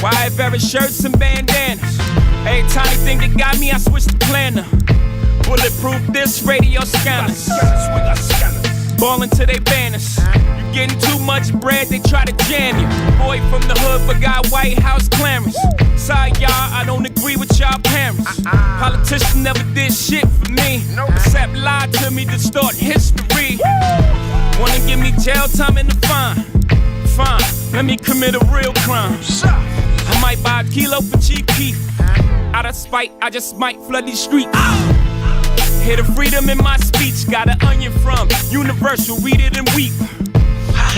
Speaker 3: Wide barrel shirts and bandanas. Every tiny thing that got me, I switched the planner. Bulletproof this, radio scanners. Ballin' to they banners. You getting too much bread, they try to jam you. Boy from the hood but got White House clearance. Sorry y'all, I don't agree with y'all parents. Politicians never did shit for me, except lie to me, distort history. Wanna give me jail time and the fine? Fine, let me commit a real crime. I might buy a kilo for cheap beef. Out of spite, I just might flood these streets. Hear the freedom in my speech. Got an onion from Universal, read it and weep.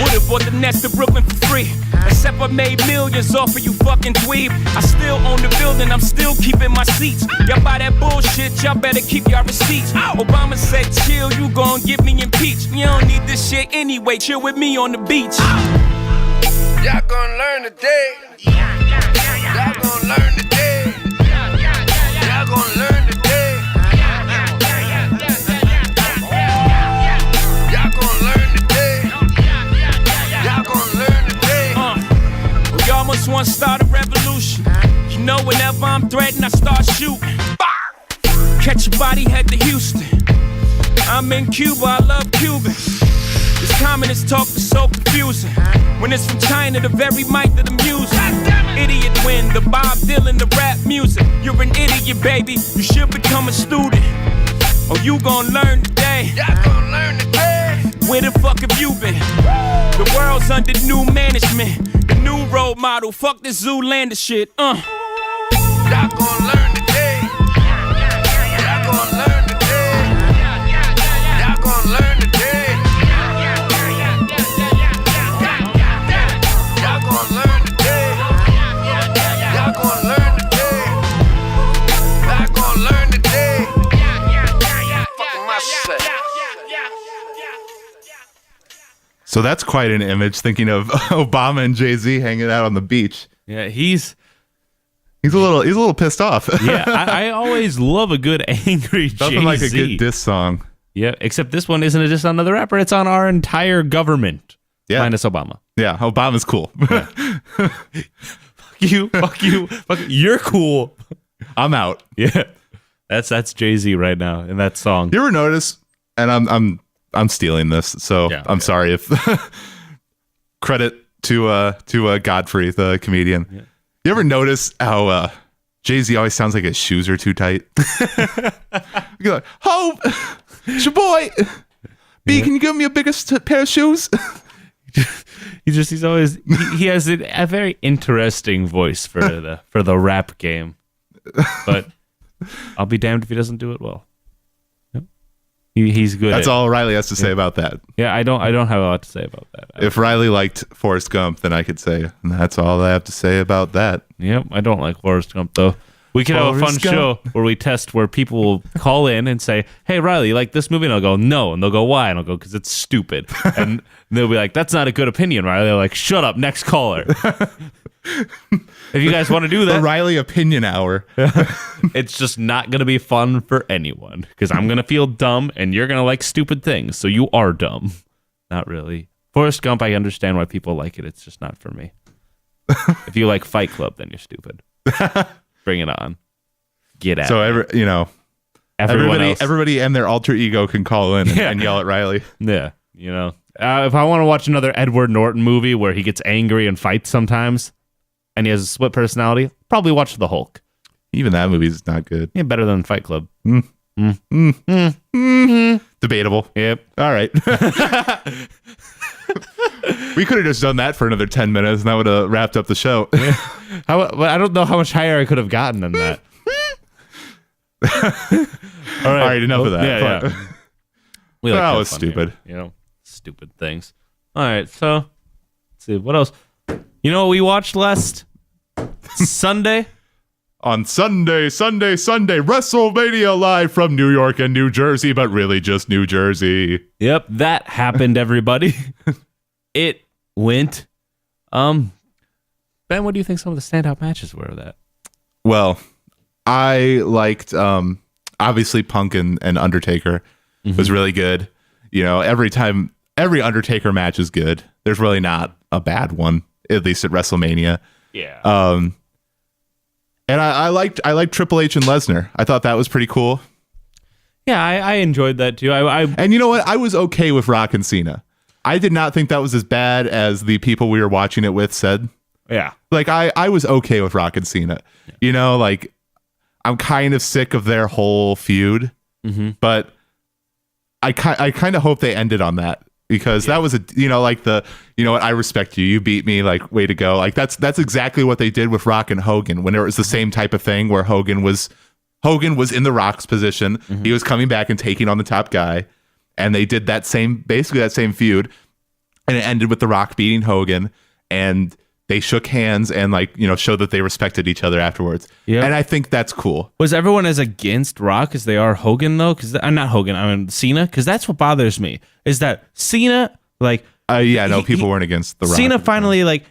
Speaker 3: Would've bought the nest to Brooklyn for free, except I made millions off of you fucking dweeb. I still own the building, I'm still keeping my seats. Y'all buy that bullshit, y'all better keep y'all receipts. Obama said chill, you gon' get me impeached. You don't need this shit anyway, chill with me on the beach. Y'all gon' learn today. Y'all gon' learn today. Y'all gon' learn today. Y'all gon' learn today. Y'all gon' learn today. We almost wanna start a revolution. You know, whenever I'm threatened, I start shooting. Catch your body, head to Houston. I'm in Cuba, I love Cubans. This communist talk is so confusing. When it's from China, the very mic that I'm using. Idiot win, the Bob Dylan, the rap music. You're an idiot, baby, you should become a student. Oh, you gon' learn today. Y'all gon' learn today. Where the fuck have you been? The world's under new management. The new role model, fuck this Zoolander shit, Y'all gon' learn today. Y'all gon' learn today. Y'all gon' learn today. Y'all gon'
Speaker 1: So that's quite an image, thinking of Obama and Jay-Z hanging out on the beach.
Speaker 2: Yeah, he's
Speaker 1: a little pissed off.
Speaker 2: yeah. I always love a good angry Jay-Z.
Speaker 1: Nothing like a good diss song.
Speaker 2: Yeah, except this one isn't just on another rapper. It's on our entire government.
Speaker 1: Yeah.
Speaker 2: Minus Obama.
Speaker 1: Yeah, Obama's cool.
Speaker 2: Yeah. Fuck you. You're cool.
Speaker 1: I'm out.
Speaker 2: Yeah. That's Jay-Z right now in that song.
Speaker 1: You ever notice, and I'm stealing this, so
Speaker 2: Yeah,
Speaker 1: I'm sorry if credit to Godfrey, the comedian. Yeah. You ever notice how Jay-Z always sounds like his shoes are too tight? You're like, "Ho, it's your boy. B, can you give me a bigger pair of shoes?"
Speaker 2: He's always he has a very interesting voice for the rap game, but I'll be damned if he doesn't do it well. Yep. He's good.
Speaker 1: That's all Riley has to say about that.
Speaker 2: Yeah, I don't have a lot to say about that.
Speaker 1: If Riley liked Forrest Gump, then I could say that's all I have to say about that.
Speaker 2: Yep, I don't like Forrest Gump though. We could have a fun show where we test where people will call in and say, "Hey, Riley, you like this movie?" And I'll go, "No," and they'll go, "Why?" And I'll go, "Because it's stupid." And they'll be like, "That's not a good opinion, Riley." They're like, "Shut up, next caller." If you guys want to do
Speaker 1: The
Speaker 2: that,
Speaker 1: Riley Opinion Hour.
Speaker 2: it's just not going to be fun for anyone because I'm going to feel dumb and you're going to like stupid things. So you are dumb. Not really. Forrest Gump, I understand why people like it. It's just not for me. If you like Fight Club, then you're stupid. Bring it on. Get at it.
Speaker 1: So, everybody and their alter ego can call in and yell at Riley.
Speaker 2: Yeah. If I want to watch another Edward Norton movie where he gets angry and fights sometimes and he has a split personality, probably watch The Hulk.
Speaker 1: Even that movie's not good.
Speaker 2: Yeah, better than Fight Club.
Speaker 1: Debatable.
Speaker 2: Yep.
Speaker 1: All right. We could have just done that for another 10 minutes and that would have wrapped up the show.
Speaker 2: Yeah. I don't know how much higher I could have gotten than that. All right,
Speaker 1: enough of that.
Speaker 2: Yeah. We like
Speaker 1: that was stupid.
Speaker 2: Here, stupid things. All right, so let's see what else. You know what we watched last Sunday?
Speaker 1: On Sunday, WrestleMania live from New York and New Jersey, but really just New Jersey.
Speaker 2: Yep, that happened, everybody. It went. Ben, what do you think some of the standout matches were of that?
Speaker 1: Well, I liked obviously Punk and Undertaker was really good. Every Undertaker match is good. There's really not a bad one, at least at WrestleMania.
Speaker 2: Yeah.
Speaker 1: And I liked Triple H and Lesnar. I thought that was pretty cool.
Speaker 2: Yeah, I enjoyed that too.
Speaker 1: And you know what? I was okay with Rock and Cena. I did not think that was as bad as the people we were watching it with said.
Speaker 2: Yeah.
Speaker 1: Like I was okay with Rock and Cena. Yeah. I'm kind of sick of their whole feud, but I kind of hope they ended on that because that was what, I respect you. You beat me, like, way to go. Like that's exactly what they did with Rock and Hogan when it was the same type of thing where Hogan was in the Rock's position. He was coming back and taking on the top guy, and they did basically that same feud, and it ended with the Rock beating Hogan, and they shook hands and showed that they respected each other afterwards. Yeah, and I think that's cool.
Speaker 2: Was everyone as against Rock as they are Hogan though? Because not Hogan, I mean Cena. Because that's what bothers me is that Cena,
Speaker 1: people weren't against the Rock.
Speaker 2: Cena finally,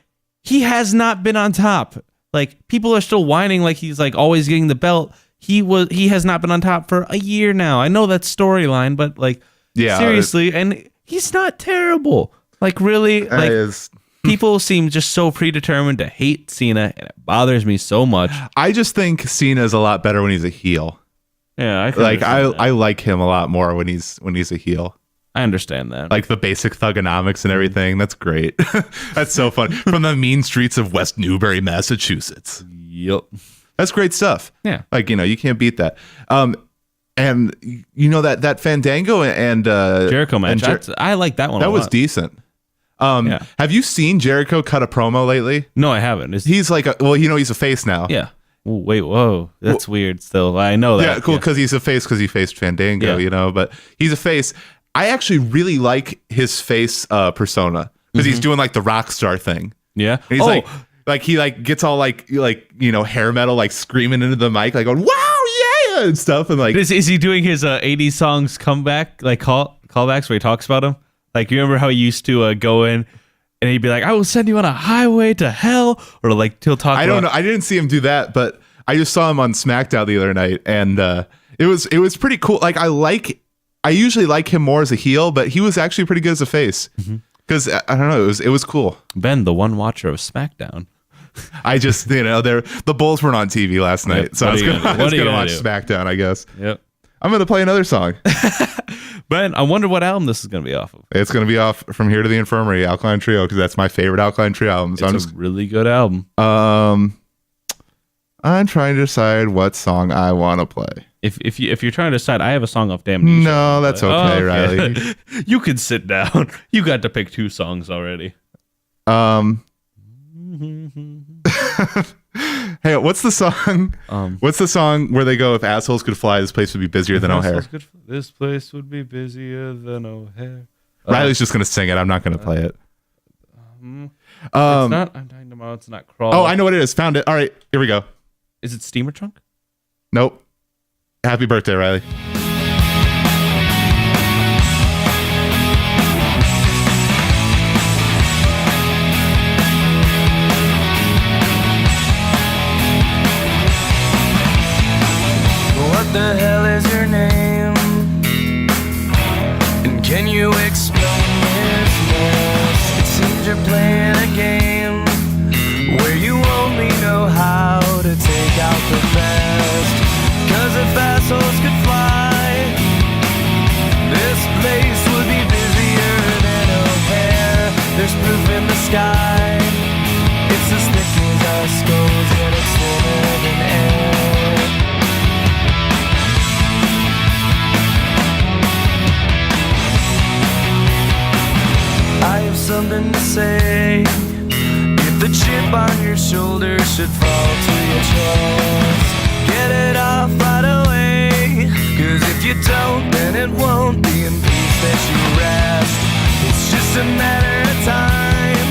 Speaker 2: he has not been on top. Like, people are still whining like he's always getting the belt. He has not been on top for a year now. I know that storyline, but seriously, and he's not terrible. People seem just so predetermined to hate Cena, and it bothers me so much.
Speaker 1: I just think Cena is a lot better when he's a heel.
Speaker 2: Yeah,
Speaker 1: I like him a lot more when he's a heel.
Speaker 2: I understand that.
Speaker 1: Like the basic thugonomics and everything. That's great. That's so fun. From the mean streets of West Newbury, Massachusetts.
Speaker 2: Yep.
Speaker 1: That's great stuff.
Speaker 2: Yeah.
Speaker 1: You can't beat that. And that Fandango and
Speaker 2: Jericho match. I like that one.
Speaker 1: That was decent. Have you seen Jericho cut a promo lately?
Speaker 2: No, I haven't.
Speaker 1: He's he's a face now.
Speaker 2: Yeah. Ooh, wait, whoa. That's weird still. I know that.
Speaker 1: Yeah, cool, because he's a face because he faced Fandango, but he's a face. I actually really like his face persona because he's doing the rock star thing.
Speaker 2: Yeah.
Speaker 1: And he's he gets all hair metal, screaming into the mic, going, wow, yeah, and stuff. And
Speaker 2: is he doing his 80s songs comeback, callbacks where he talks about them? Like, you remember how he used to go in and he'd be like, I will send you on a highway to hell, or like he'll talk.
Speaker 1: I don't know. I didn't see him do that, but I just saw him on SmackDown the other night, and it was pretty cool. Like I usually like him more as a heel, but he was actually pretty good as a face. Because I don't know, it was cool.
Speaker 2: Ben, the one watcher of SmackDown.
Speaker 1: I just the Bulls weren't on TV last night, so I was gonna watch SmackDown, I guess.
Speaker 2: Yep.
Speaker 1: I'm gonna play another song.
Speaker 2: Ben, I wonder what album this is gonna be off of.
Speaker 1: It's gonna be off From Here to the Infirmary, Alkaline Trio, because that's my favorite Alkaline Trio album. So
Speaker 2: It's a really good album.
Speaker 1: I'm trying to decide what song I want to play.
Speaker 2: If you're trying to decide, I have a song off Damnation.
Speaker 1: No, that's okay, Riley.
Speaker 2: You can sit down. You got to pick 2 songs already.
Speaker 1: Hey, what's the song? What's the song where they go, if assholes could fly, this place would be busier than O'Hare?
Speaker 2: This place would be busier than O'Hare.
Speaker 1: Riley's just gonna sing it. I'm not gonna play it.
Speaker 2: It's not. I'm talking about. It's not Crawl.
Speaker 1: Oh, I know what it is. Found it. All right, here we go.
Speaker 2: Is it Steamer Trunk?
Speaker 1: Nope. Happy birthday, Riley.
Speaker 3: What the hell is your name? And can you explain this mess? It seems you're playing a game where you only know how to take out the best. 'Cause if assholes could fly, this place would be busier than O'Hare. There's proof in the sky. It's as thick as our skulls, yet it's thinner than air. I have something to say. If the chip on your shoulder should fall to your chest, get it off right away. 'Cause if you don't, then it won't be in peace that you rest. It's just a matter of time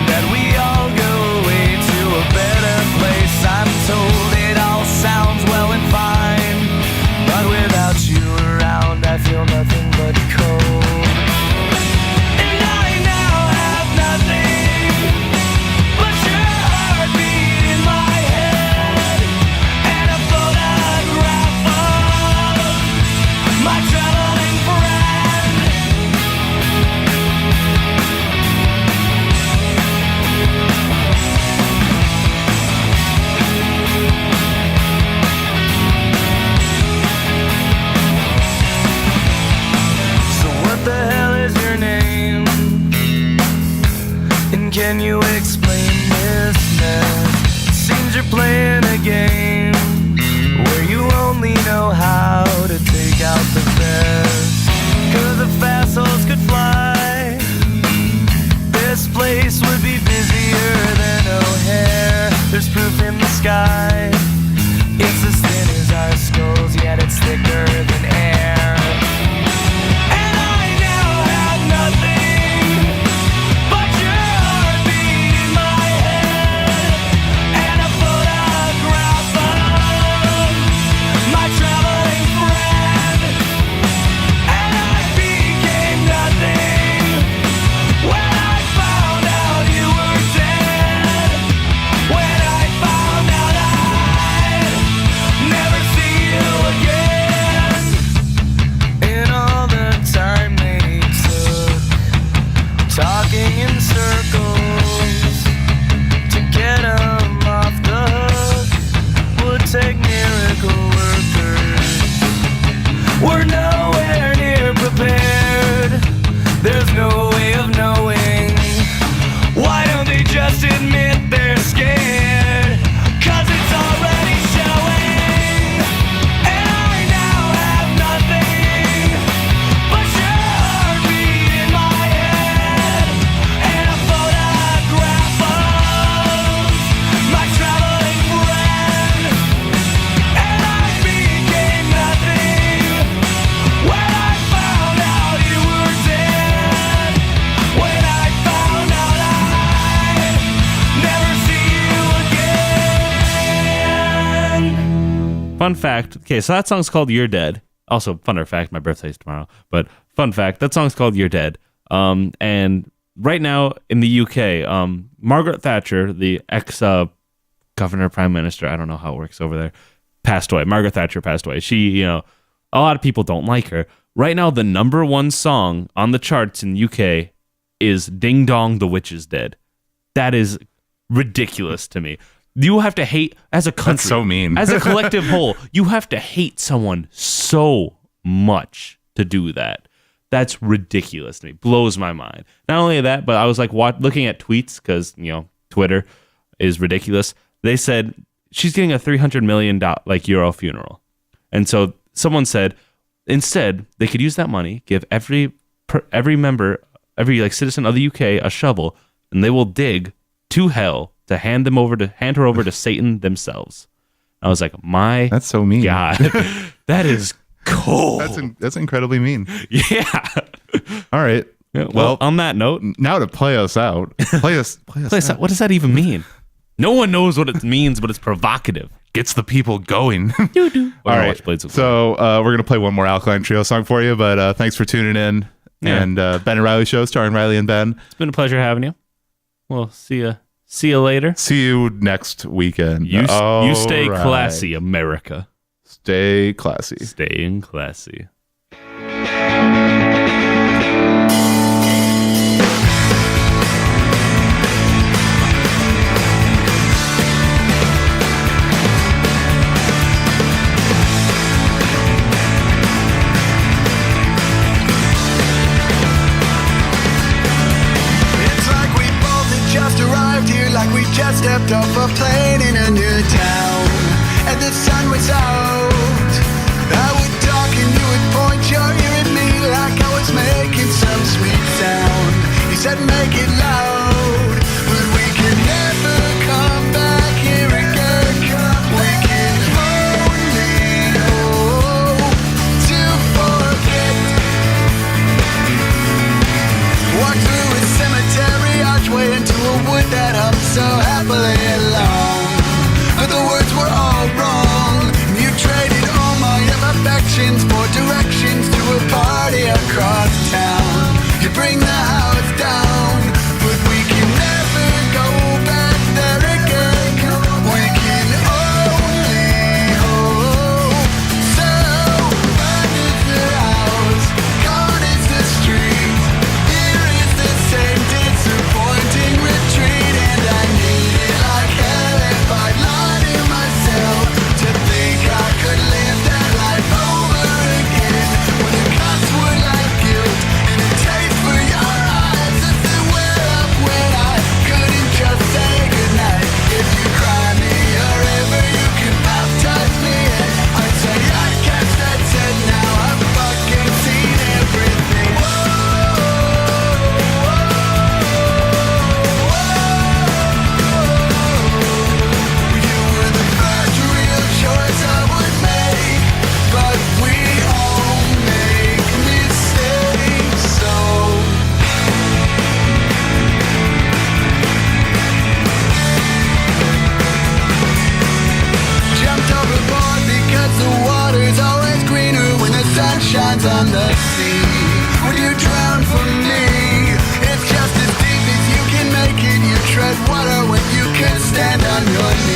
Speaker 3: that we all go away to a better place. I'm told it all sounds well and fine, but without you around I feel nothing but cold. Can you explain this mess? Seems you're playing a game where you only know how to take out the best. 'Cause if assholes could fly, this place would be busier than O'Hare. There's proof in the sky. It's as thin as our skulls, yet it's thicker than air. And I now have nothing but your heartbeat in my head and a photograph of my traveling friend. And I became nothing when I found out you were dead. When I found out I'd never see you again. In all the time they took talking in circles to get 'em off the hook would take miracle workers. We're nowhere near prepared. There's no way of knowing. Why don't they just admit they're scared? 'Cause it's already showing. And I now have nothing but your heartbeat in my head and a photograph of my traveling friend. And I became nothing when I found out you were dead. When I found out I'd never see you again.
Speaker 2: Fun fact. Okay, so that song's called "You're Dead." Also, funner fact, my birthday's tomorrow. But fun fact, that song's called "You're Dead." And right now in the UK, Margaret Thatcher, the ex governor, prime minister, I don't know how it works over there, passed away. Margaret Thatcher passed away. She, a lot of people don't like her. Right now, the number one song on the charts in UK is Ding Dong, the Witch is Dead. That is ridiculous to me. You have to hate, as a country.
Speaker 1: That's so mean.
Speaker 2: As a collective whole, you have to hate someone so much to do that. That's ridiculous to me. Blows my mind. Not only that, but I was like looking at tweets because, Twitter is ridiculous. They said she's getting a $300 million euro funeral. And so someone said, instead, they could use that money, give every member, every citizen of the UK a shovel, and they will dig to hell to hand her over to Satan themselves. I was like,
Speaker 1: that's so mean.
Speaker 2: God, that is cold.
Speaker 1: That's incredibly mean.
Speaker 2: Yeah.
Speaker 1: All right.
Speaker 2: Yeah, well, on that note,
Speaker 1: now to play us out. Play us out.
Speaker 2: What does that even mean? No one knows what it means, but it's provocative.
Speaker 1: Gets the people going.
Speaker 2: All
Speaker 1: right. So we're going to play one more Alkaline Trio song for you, but thanks for tuning in.
Speaker 2: Yeah.
Speaker 1: And Ben and Riley Show, starring Riley and Ben.
Speaker 2: It's been a pleasure having you. We'll see you later.
Speaker 1: See you next weekend.
Speaker 2: You stay classy, America.
Speaker 1: Stay classy.
Speaker 2: Staying classy.
Speaker 4: Just stepped off a plane in a new town, and the sun was out. I would talk and you would point your ear at me like I was making some sweet sound. You said make it loud, but we can never come back here again. We can only hope to forget. Walk through a cemetery archway into a wood that hums so happily along. But the words were all wrong. You traded all my affections for directions to a party across town. You bring the house down, but we can never go back there again. We can only hope. So bad is the house, gone is the street. Here is the same disappointing retreat, and I need it like hell if I'd lie to myself to think I could live that life over again. When the cuts were like guilt and a taste for your eyes as they wear up when I couldn't just say goodnight. If you cry me a river, you can baptize me, and I'd say I catch that said now I've fucking seen everything. You were the first real choice I would make, but we all make mistakes, so jumped overboard because the water's always greener when the sun shines on the sea. When you drown for me, it's just as deep as you can make it. You tread water when you can stand on your knees.